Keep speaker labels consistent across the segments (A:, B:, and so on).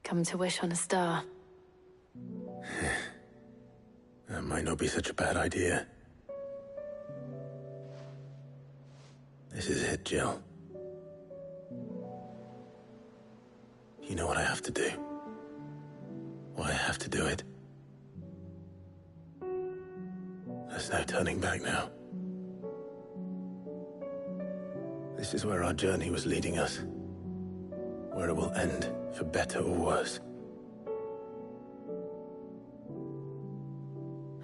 A: Come to wish on a star.
B: That might not be such a bad idea. This is it, Jill. You know what I have to do. Why I have to do it. There's no turning back now. This is where our journey was leading us. Where it will end, for better or worse.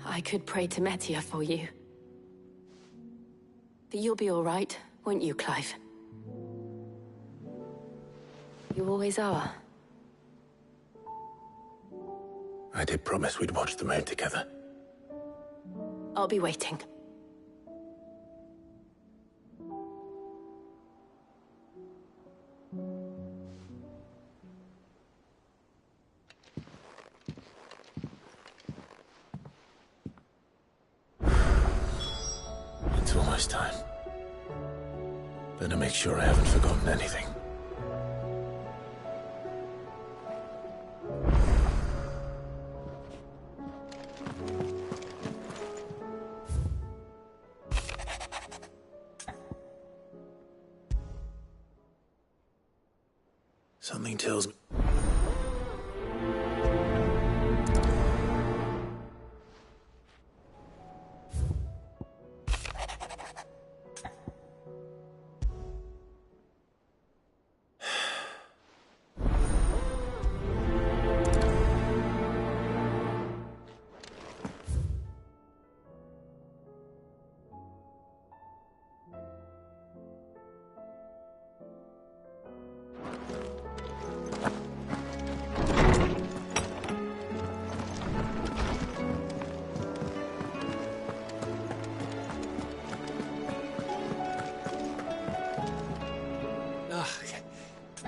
A: I could pray to Metia for you. But you'll be all right, won't you, Clive? You always are.
B: I did promise we'd watch the moon together.
A: I'll be waiting.
B: It's almost time. Better make sure I haven't forgotten anything. Something tells me...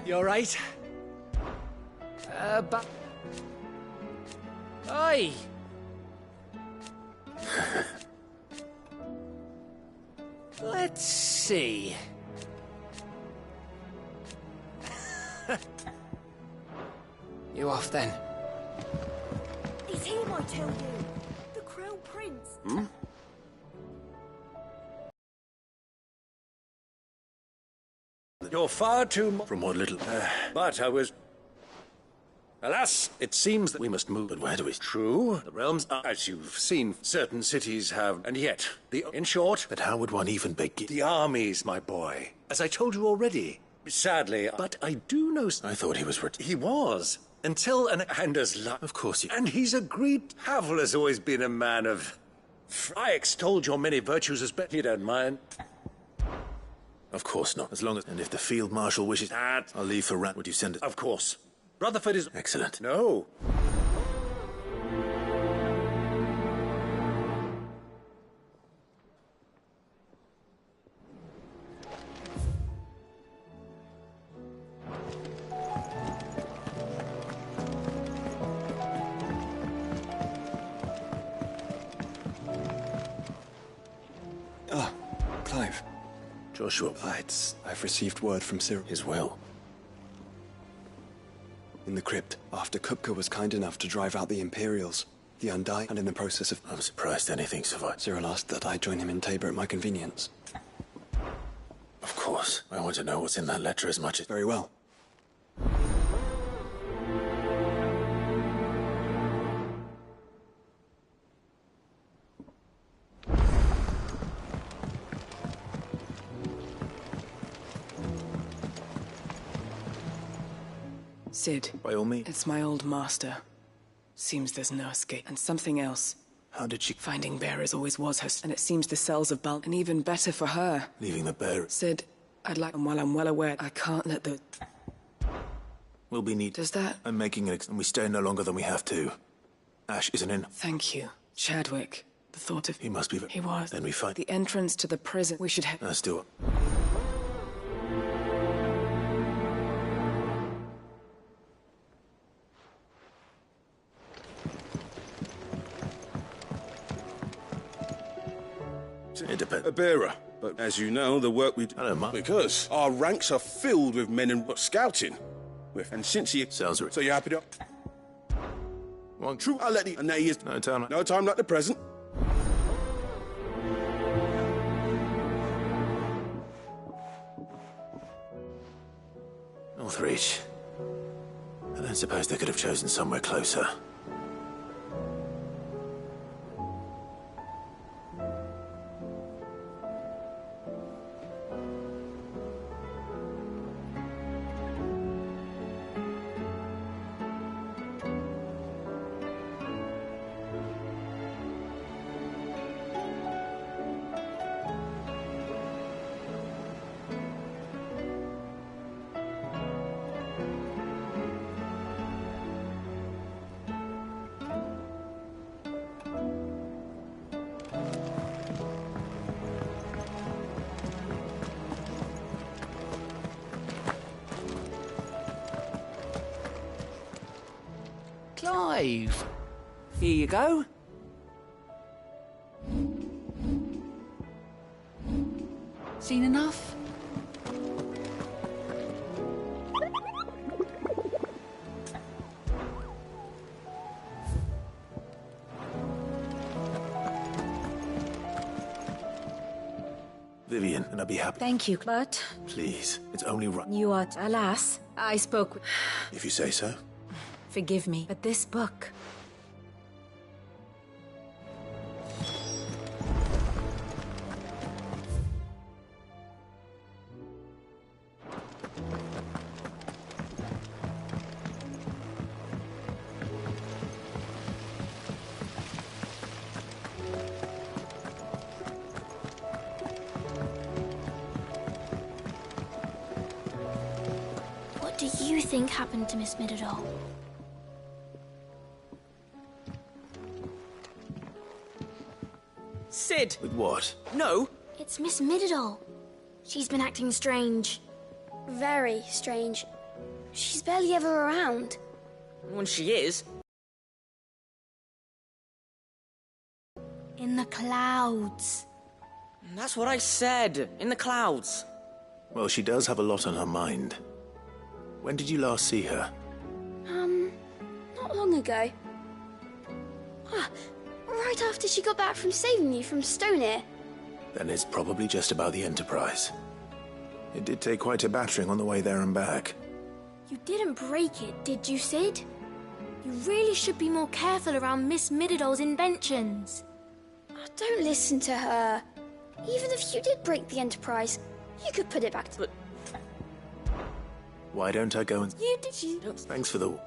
C: You alright? But... Oi! Let's see. You off then?
D: It's him, I tell you. The Crown Prince.
B: Hmm?
E: You're far too
B: From what little...
E: but I was... Alas, it seems that we must move.
B: But where do we...
E: True, the realms are, as you've seen, certain cities have, and yet, in short,
B: But how would one even begin?
E: the armies, my boy. As I told you already. Sadly, but I do know...
B: I thought he was...
E: He was, until an Anders luck.
B: Of course you...
E: And he's agreed. Havel has always been a man of... I extolled your many virtues as better. You don't mind?
B: Of course not. As long as... And if the Field Marshal wishes...
E: That...
B: I'll leave for Rat. Would you send it?
E: Of course. Rutherford is...
B: Excellent.
E: No.
F: Ah, Clive.
B: Joshua...
F: I've received word from Cyril.
B: His will.
F: In the crypt, after Kupka was kind enough to drive out the Imperials, the Undai, and in the process of...
B: I'm surprised anything survived.
F: Cyril asked that I join him in Tabor at my convenience.
B: Of course. I want to know what's in that letter as much as...
F: Very well.
G: Sid,
B: By all means.
G: it's my old master. Seems there's no escape. And something else.
B: How did she...
G: Finding bearers always was her... And it seems the cells of Bal... And even better for her.
B: Leaving the bear...
G: Sid, I'd like... And while I'm well aware, I can't let the...
B: Will be neat.
G: Does that...
B: I'm making it... And we stay no longer than we have to. Ash isn't in.
G: Thank you. Chadwick. The thought of...
B: He must be...
G: He was.
B: Then we fight.
G: The entrance to the prison. We should head...
B: Still... It depends.
H: A bearer. But as you know, the work we do...
B: I don't mind.
H: Because our ranks are filled with men and scouting. with. And since he...
B: Sells her.
H: So you happy to...
B: Well,
H: True, I'll let you... And there he is.
B: no time.
H: No time like the present.
B: Northreach. I don't suppose they could have chosen somewhere closer.
C: Clive. Here you go. Seen enough?
B: Vivian, and I'd be happy.
I: Thank you, but
B: Please, it's only right.
I: you are... Alas, I spoke with...
B: If you say so.
I: Forgive me, but this book...
J: What do you think happened to Miss Midadol?
C: Sid!
B: With what?
C: No!
J: It's Miss Midadol. She's been acting strange. Very strange. She's barely ever around.
C: When she is.
J: In the clouds.
C: That's what I said. In the clouds.
B: Well, she does have a lot on her mind. When did you last see her?
J: Not long ago. Right after she got back from saving you from Stonehenge.
B: Then it's probably just about the Enterprise. It did take quite a battering on the way there and back.
J: You didn't break it, did you, Sid? You really should be more careful around Miss Midadol's inventions. Don't listen to her. Even if you did break the Enterprise, you could put it back to...
B: Why don't I go and...
J: You did you...
B: Thanks for the...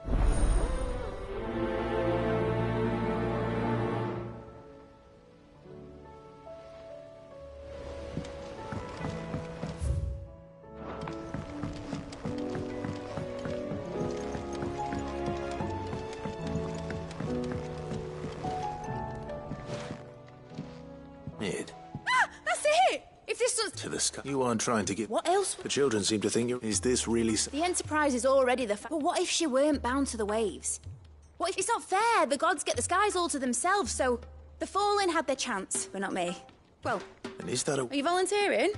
B: Mid.
D: That's it! If this was...
B: To the sky. You aren't trying to get...
D: What else?
B: The children seem to think you're... Is this really...
D: The Enterprise is already the... But what if she weren't bound to the waves? What if... It's not fair. The gods get the skies all to themselves, so... The Fallen had their chance, but not me. Well,
B: And is that a...
D: are you volunteering?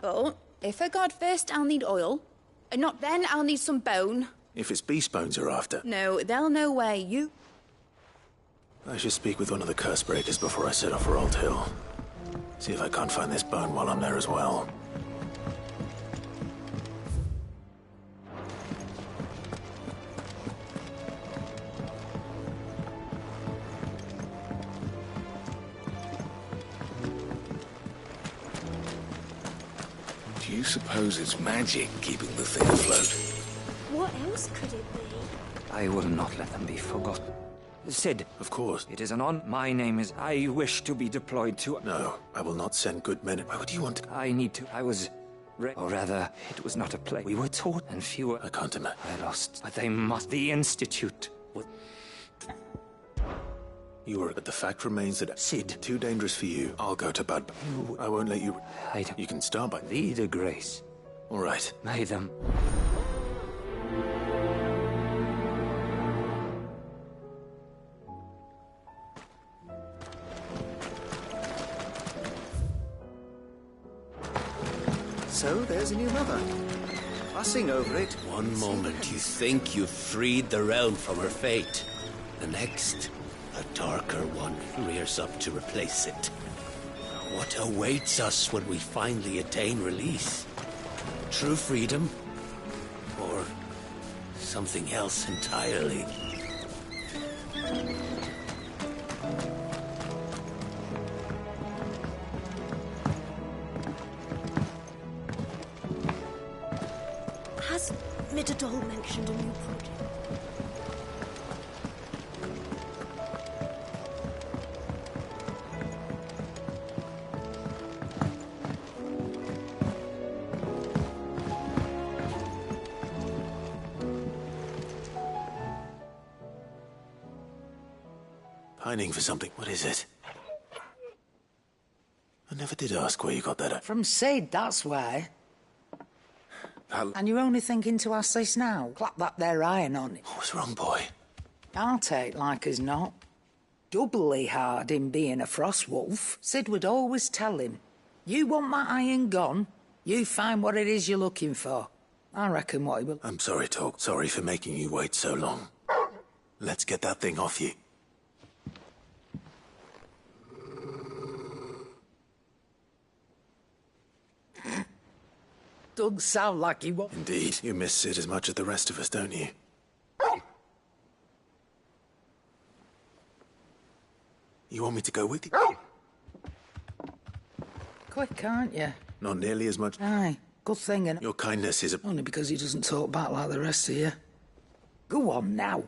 D: But if a god first, I'll need oil. And not then, I'll need some bone.
B: If it's beast bones you're after...
D: No, they'll know where you...
B: I should speak with one of the curse breakers before I set off for Old Hill. See if I can't find this bone while I'm there as well.
K: Do you suppose it's magic keeping the thing afloat?
J: What else could it be?
L: I will not let them be forgotten. Sid.
B: Of course.
L: It is an honor. My name is... I wish to be deployed to...
B: No, I will not send good men. Why would you want to...
L: I need to... I was... Or rather, it was not a play. We were taught, and fewer...
B: I can't imagine.
L: I lost. But they must... The Institute...
B: You were... But the fact remains that...
L: Sid.
B: Too dangerous for you. I'll go to bed. I won't let you...
L: I don't...
B: You can start by...
L: Thee the grace.
B: All right.
L: May them...
M: So, there's a new mother.
E: fussing over it.
M: One moment you think you've freed the realm from her fate. The next, a darker one rears up to replace it. What awaits us when we finally attain release? True freedom? Or something else entirely?
J: Has Midadol mentioned a new project?
B: Pining for something. What is it? I never did ask where you got that.
N: From Sid, that's why. And you're only thinking to ask this now? Clap that there iron on it.
B: What was wrong, boy?
N: I'll take like as not. Doubly hard in being a frost wolf. Sid would always tell him, you want that iron gone, you find what it is you're looking for. I reckon what he will...
B: I'm sorry, Talk. Sorry for making you wait so long. Let's get that thing off you.
N: Doesn't sound like he was.
B: Indeed. You miss Sid as much as the rest of us, don't you? You want me to go with you?
N: Quick, aren't you?
B: Not nearly as much.
N: Aye, good thing, innit?
B: Your kindness is a...
N: Only because he doesn't talk back like the rest of you. Go on now.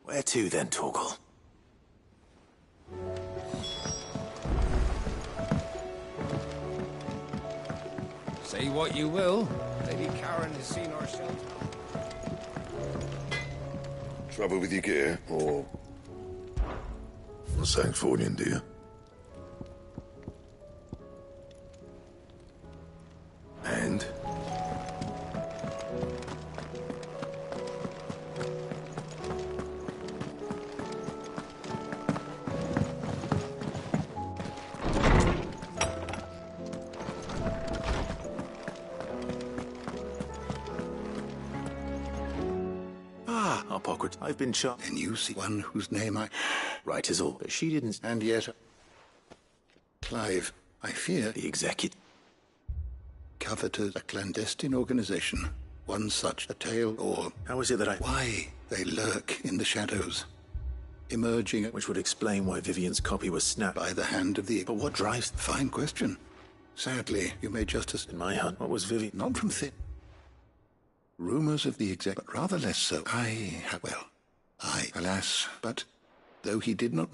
B: Where to then, Torgal?
O: Say what you will, Lady Karen has seen our shelter.
K: Trouble with your gear, or the Sancfordian, dear? And?
B: I've been shot.
K: And you see one whose name I...
B: Right is all, but she didn't...
K: And yet... Clive, I fear...
B: The executive...
K: Coveted a clandestine organization. One such a tale, or...
B: How is it that I...
K: Why they lurk in the shadows. Emerging...
B: Which would explain why Vivian's copy was snapped.
K: By the hand of the...
B: But what drives...
K: Fine question. Sadly, you may just as...
B: In my hunt, what was Vivian...
K: Not from thin... Rumors of the exec... But rather less so. Alas, but... Though he did not...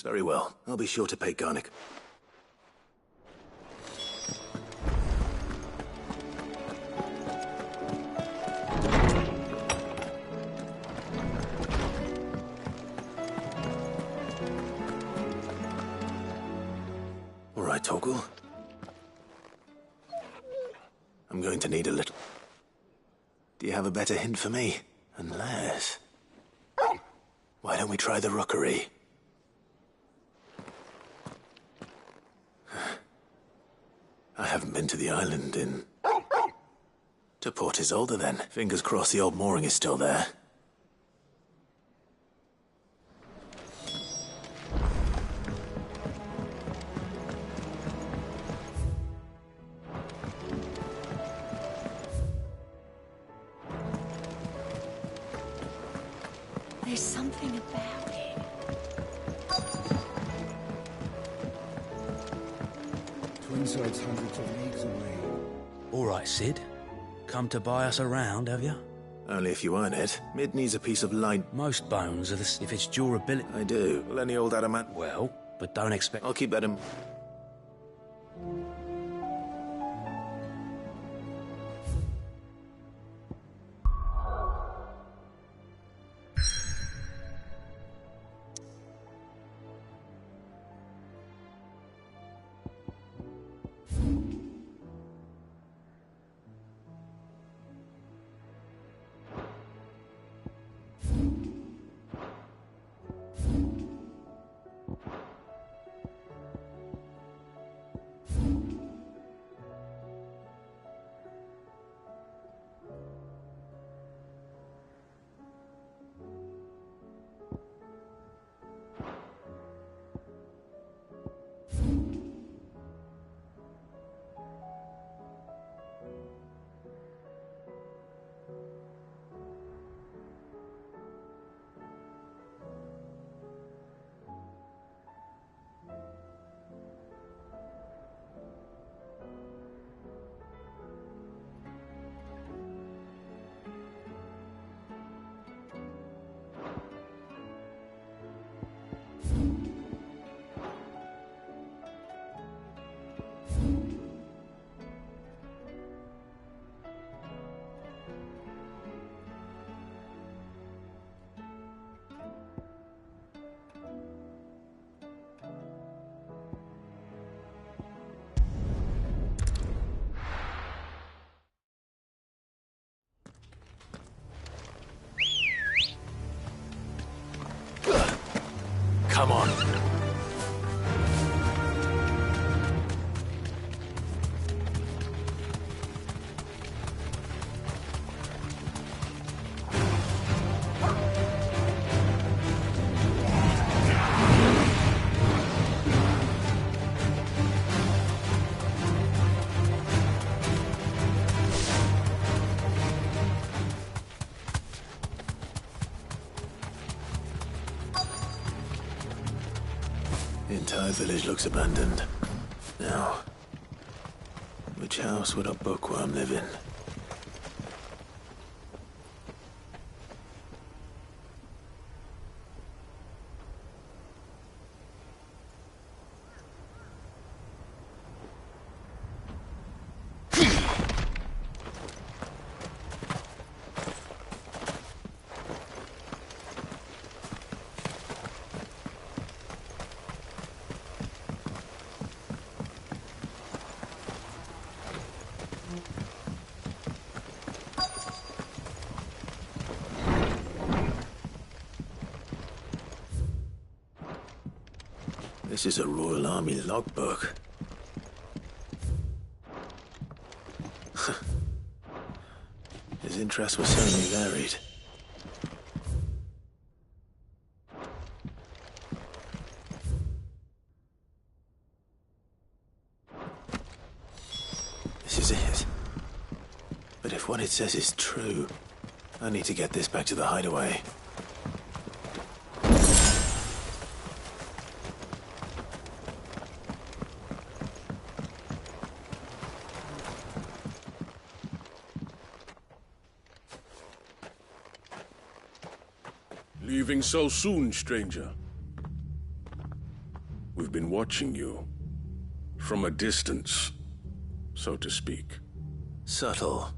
B: Very well. I'll be sure to pay Garnick. All right, Torgal. I'm going to need a little... Do you have a better hint for me? Unless... Why don't we try the rookery? I haven't been to the island in... To Port Isolde, then. Fingers crossed the old mooring is still there.
J: There's something about it.
O: Twinside's hundreds of leagues away.
P: All right, Sid. Come to buy us around, have you?
B: Only if you earn it. Mid needs a piece of line.
P: Most bones are if it's durability.
B: I do. Well, any old adamant...
P: Well, but don't expect...
B: I'll keep that in... The entire village looks abandoned. Now, which house would a bookworm live in? This is a Royal Army logbook. His interests were certainly varied. This is it. But if what it says is true, I need to get this back to the hideaway.
H: Leaving so soon, stranger? We've been watching you. From a distance, so to speak.
B: Subtle.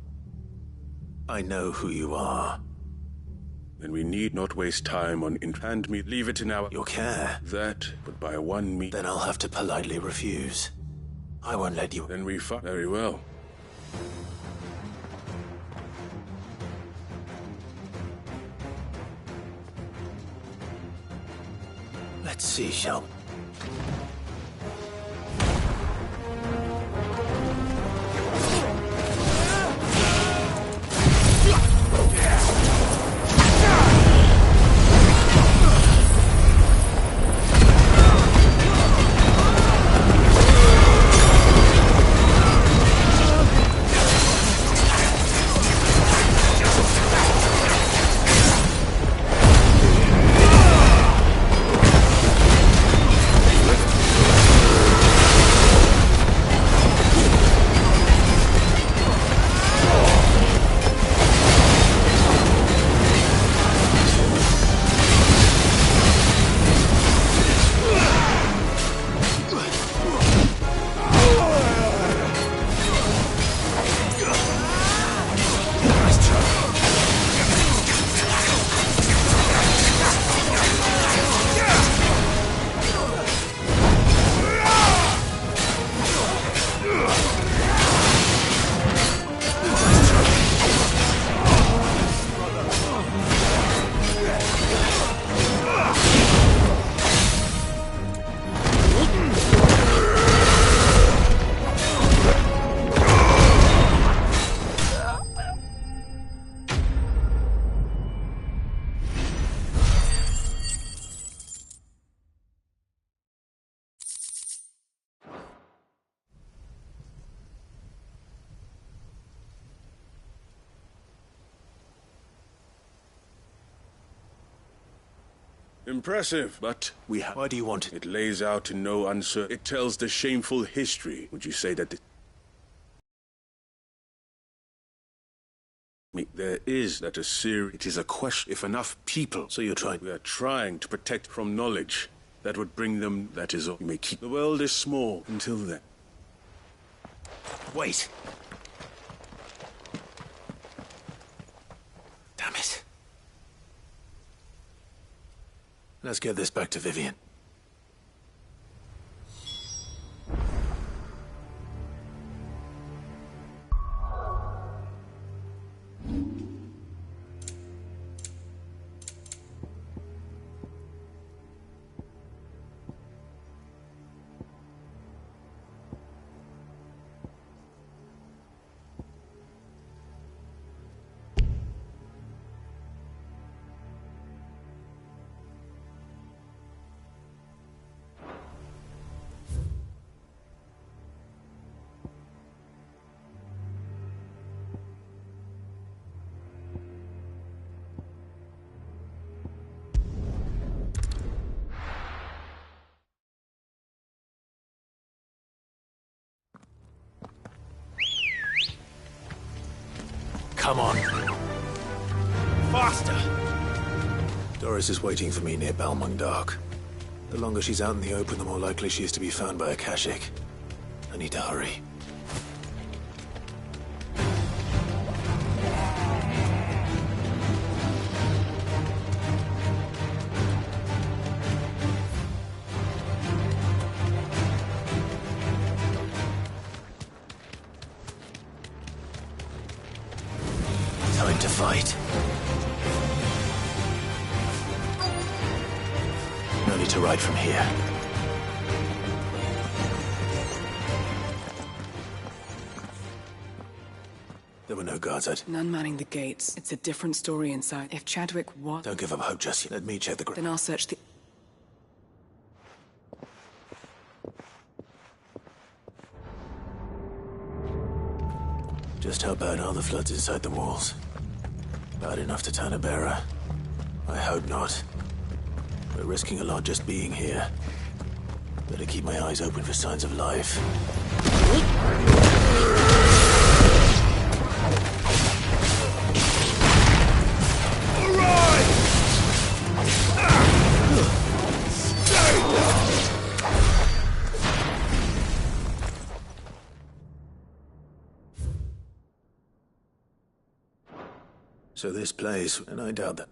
B: I know who you are.
H: Then we need not waste time on hand me. Leave it in our...
B: Your care.
H: That, but by one meet...
B: Then I'll have to politely refuse. I won't let you...
H: Then we fight. Very well.
B: Let's see, shall we?
H: Impressive, but we have...
B: Why do you want it?
H: It lays out in no uncertain... It tells the shameful history. Would you say that there is that a series... It is a question if enough people...
B: So you're trying...
H: We are trying to protect from knowledge that would bring them... That is all. You may keep... The world is small until then.
B: Wait. Damn it. Let's get this back to Vivian. Come on.
H: Faster!
B: Doris is waiting for me near Balmung Dark. The longer she's out in the open, the more likely she is to be found by a Kashik. I need to hurry. Time to fight. No need to ride from here. There were no guards out.
G: None manning the gates. It's a different story inside. If Chadwick was...
B: Don't give up hope just yet. Let me check the
G: Then I'll search the...
B: Just how bad are the floods inside the walls? Bad enough to turn a bearer? I hope not. We're risking a lot just being here. Better keep my eyes open for signs of life. So this place, and I doubt that.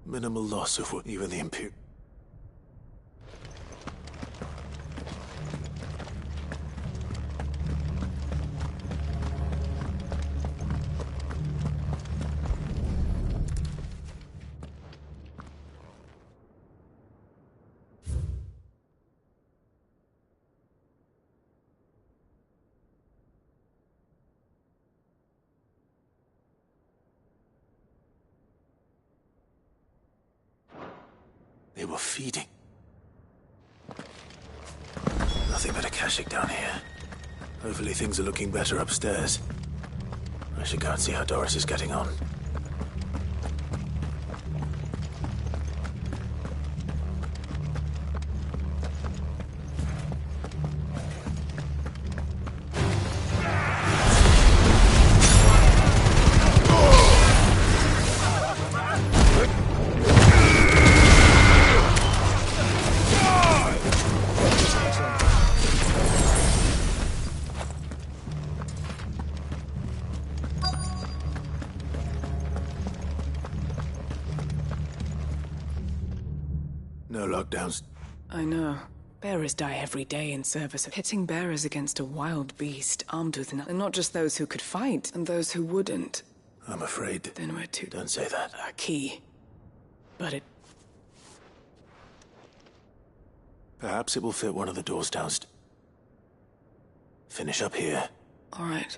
B: Minimal loss of what even the Imperial... They were feeding. Nothing but a Kashik down here. Hopefully things are looking better upstairs. I should go and see how Doris is getting on. No lockdowns.
G: I know. Bearers die every day in service of pitting bearers against a wild beast armed with and not just those who could fight, and those who wouldn't.
B: I'm afraid.
G: Then we're too...
B: Don't say that.
G: A key. But it...
B: Perhaps it will fit one of the doors downstairs. Finish up here.
G: All right.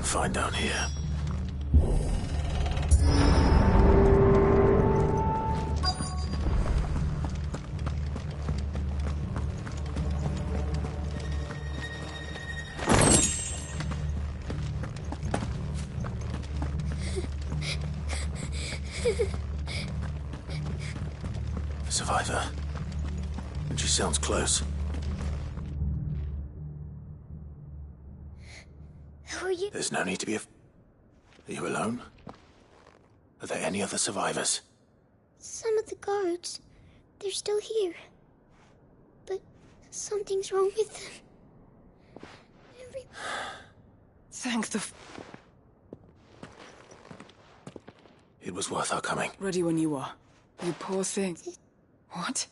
B: find down here. A survivor. And she sounds close.
J: Who are you?
B: There's no need to be Are you alone? Are there any other survivors?
J: Some of the guards. They're still here. But something's wrong with them.
G: Thank the...
B: It was worth our coming.
G: Ready when you are. You poor thing. What?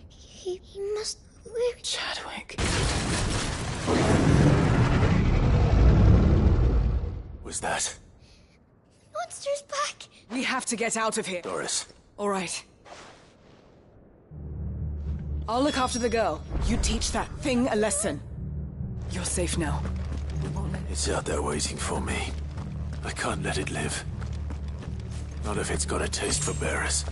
J: He must wear it.
G: Chadwick.
B: Was that?
J: Monster's back!
G: We have to get out of here.
B: Doris.
G: All right. I'll look after the girl. You teach that thing a lesson. You're safe now.
B: It's out there waiting for me. I can't let it live. Not if it's got a taste for bearers.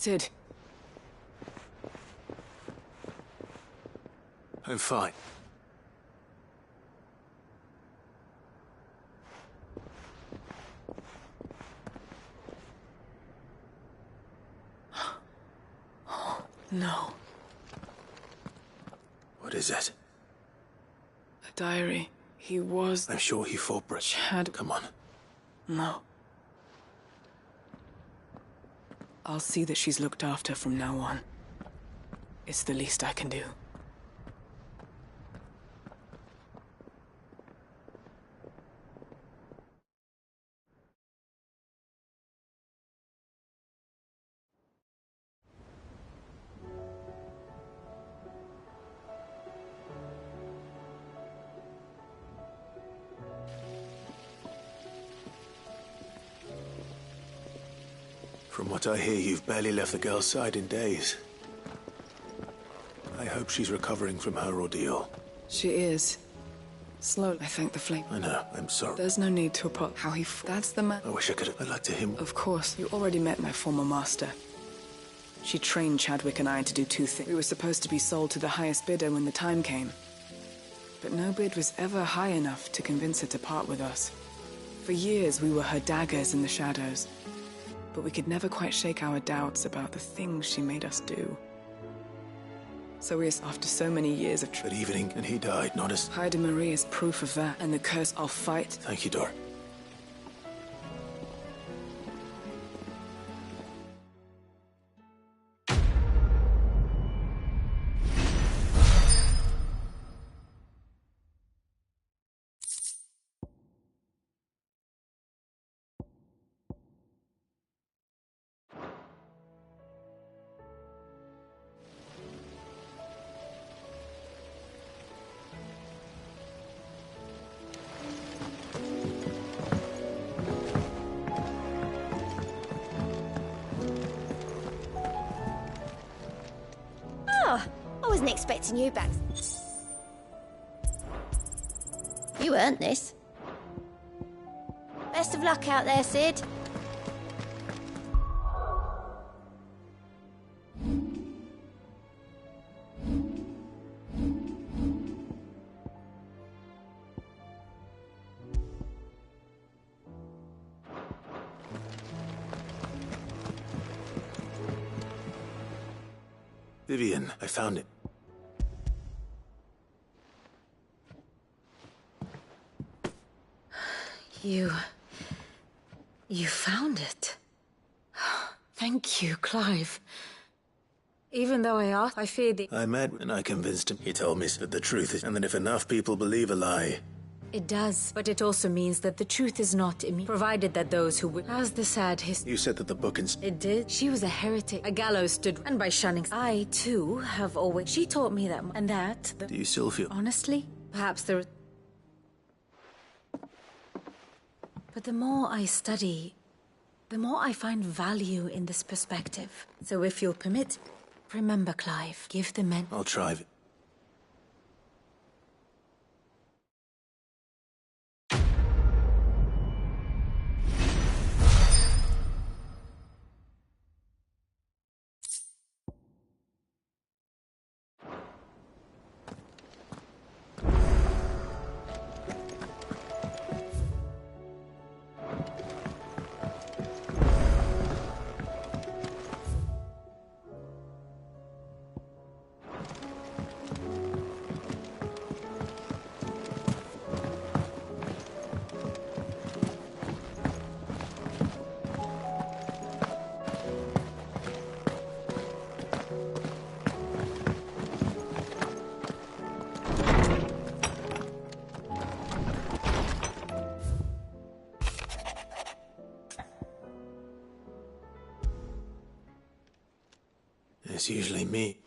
G: Sid.
B: I'm fine.
G: No.
B: What is it?
G: A diary. He was...
B: I'm sure he fought
G: Chad.
B: Come on.
G: No. I'll see that she's looked after from now on. It's the least I can do.
B: From what I hear, you've barely left the girl's side in days. I hope she's recovering from her ordeal.
G: She is. Slowly, I thank the flame.
B: I know, I'm sorry.
G: There's no need to apologize. How he that's the man.
B: I wish I could have... I'd like to him.
G: Of course, you already met my former master. She trained Chadwick and I to do two things. We were supposed to be sold to the highest bidder when the time came. But no bid was ever high enough to convince her to part with us. For years, we were her daggers in the shadows. But we could never quite shake our doubts about the things she made us do. So after so many years of...
B: That evening, and he died, not as...
G: Hyde Marie is proof of that, and the curse I'll fight.
B: Thank you, Dor.
J: I wasn't expecting you back. You earned this. Best of luck out there, Sid.
B: Vivian, I found it.
I: You found it. Thank you, Clive. Even though I asked, I feared that...
B: I met and I convinced him. He told me that the truth is, and that if enough people believe a lie...
I: It does, but it also means that the truth is not immune, provided that those who would... As the sad history...
B: You said that the book
I: It did. She was a heretic. A gallows stood, and by shunning... I, too, have always... She taught me that, and that...
B: Do you still feel...
I: Honestly, perhaps there... But the more I study, the more I find value in this perspective. So if you'll permit, remember, Clive, give the men...
B: I'll try it. It's usually me.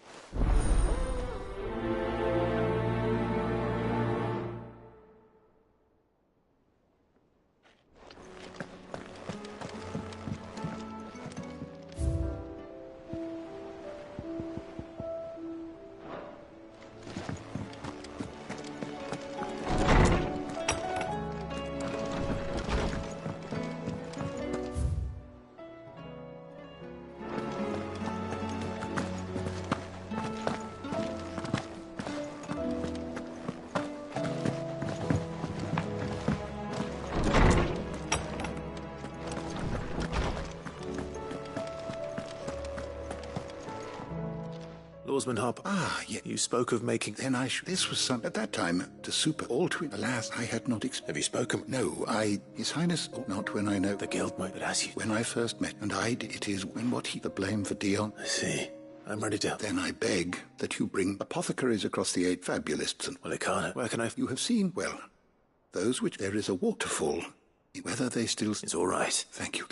B: Oarsman Hop.
K: Ah, yeah.
B: You spoke of making...
K: Then this was some... At that time, to super all to it. Alas, I had not...
B: Have you spoken?
K: No, His Highness... Oh, not when I know...
B: The guild might, but as you...
K: When I first met, and it is when what he... The blame for Dion...
B: I see. I'm ready to...
K: Then I beg that you bring apothecaries across the 8 fabulists and...
B: Well, I can't. Where can I...
K: You have seen, well, those which... There is a waterfall. Whether they still...
B: It's all right.
K: Thank you.